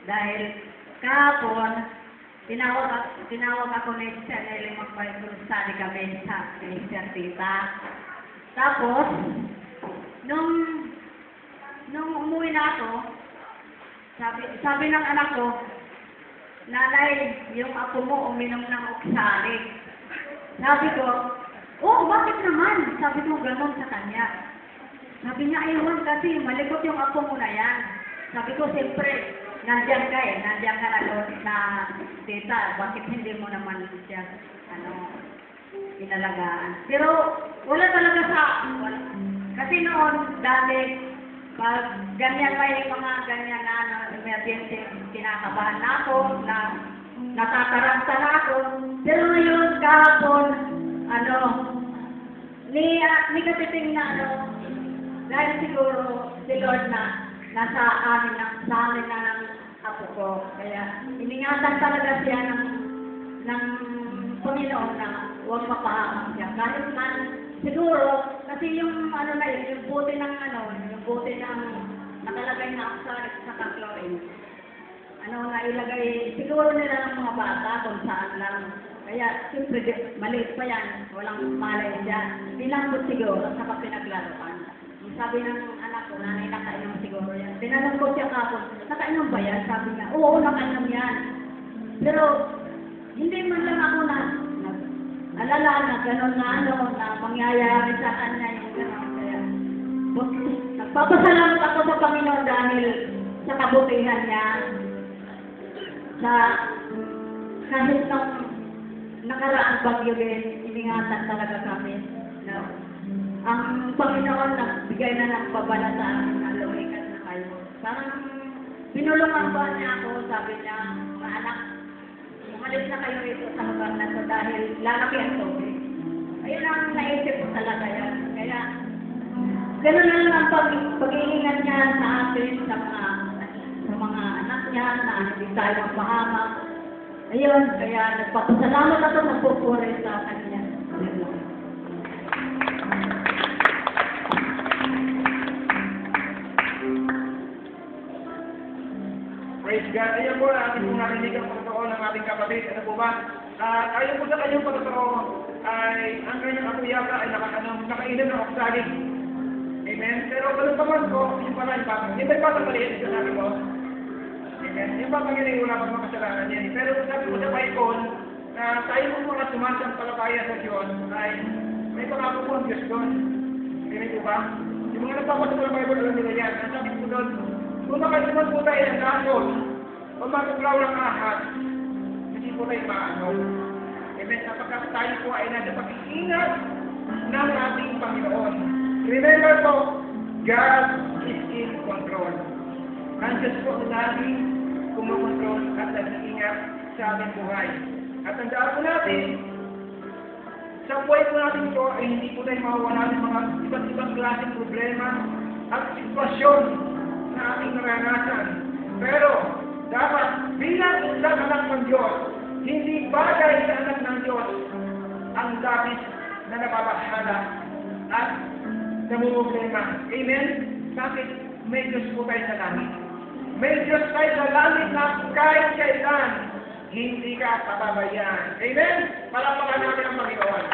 Dahil kahapon, tinawag ako ni Chanel mag-Bible study kami sa Christian Tita. Tapos, nung umuwi na ako, sabi ng anak ko, Nanay, yung apo mo uminom ng oxalic. Sabi ko, oh, bakit naman? Sabi ko, gano'n sa kanya. Sabi niya, ayun kasi, malikot yung apo mo na yan. Sabi ko, siyempre, nandiyan ka na doon na tita, bakit hindi mo naman siya, inalagaan. Pero, wala talaga wala. Kasi noon, dati, pag ganyan may mga ganyan na emergency, kinakabahan na ako, natataranta na ako. Pero ngayon, kahapon, ni katiting na dahil siguro si Lord na nasa amin na ng apo ko. Kaya iningatan talaga siya ng Panginoon na huwag mapahamak siya. Kahit man, siguro, kasi yung yung buti ng nakalagay na oxalic sa chlorine. Nailagay, siguro nila ng mga bata kung saan lang. Kaya, siyempre, maliit pa yan. Walang malay dyan. Pinambot siguro, saka pinaglaruan. Sabi ng anak ko, nanay, nakainom siguro yan. Tinanong ko siya kapon, nakainom ba yan? Sabi niya, oo, nakainom yan. Pero, hindi man lang ako alala na gano'n na mangyayari sa kanya yung gano'n. Kaya, nagpapasalamat ako sa Panginoon dahil sa kabutihan niya. Kahit ng nakaraang bagyo din, iningatan talaga kami. Ang Panginoon nagbigay na ng babala sa amin na lumikat na kayo. Parang binulungan ba niya ako, sabi niya, mga anak, umalis na kayo rito sa lugar na ito dahil lalaki ang tubig. Ayun ang naisip ko talaga yan. Kaya, gano'n na lang ang pag-iingat niya sa atin, sa mga anak niya, na hindi tayo magpahamak. Ayun, kaya nagpapasalamat ako ng pupuri sa kanya. Praise God. Ayun po, ating pong narinig ang pagkatao ng ating kapatid. Ano po ba? Ayon po sa kanyang pagkatao, ay ang kanyang apo yata ay nakainom ng oxalic. Amen? Pero ganun pa man po, yung pala yung batang. Yung may batang maliit sa sabi mo. Amen? Yung batang yun ay wala pang makasalanan yan. Pero sabi ko sa Bible, na tayo po mga sumasampalataya sa Diyos ay may pangako po ang Diyos doon. Amen po ba? Yung mga nagpapasa sa Bible, alam nila yan. Ang sabi po doon, kung nakasiman po tayo ng gasol, o matuglaw ng ahas, hindi po tayo maano. Amen? Sapagkat tayo po ay nasa pag-iingat ng ating Panginoon. Remember po, God is in control. Nandiyan po natin kumokontrol at nag-iingat sa ating buhay. At tandaan po natin, sa buhay po natin po ay hindi po tayo mawawala ng mga iba't ibang klaseng problema at sitwasyon na ating naranasan. Pero, dapat bilang isang anak ng Diyos, hindi bagay sa anak ng Diyos ang dapat na nababahala at namumblema. Amen? Bakit? May Diyos po tayo sa langit. May Diyos tayo sa langit na kahit kailan hindi ka pababayaan. Amen? Palapakan natin ang Panginoon.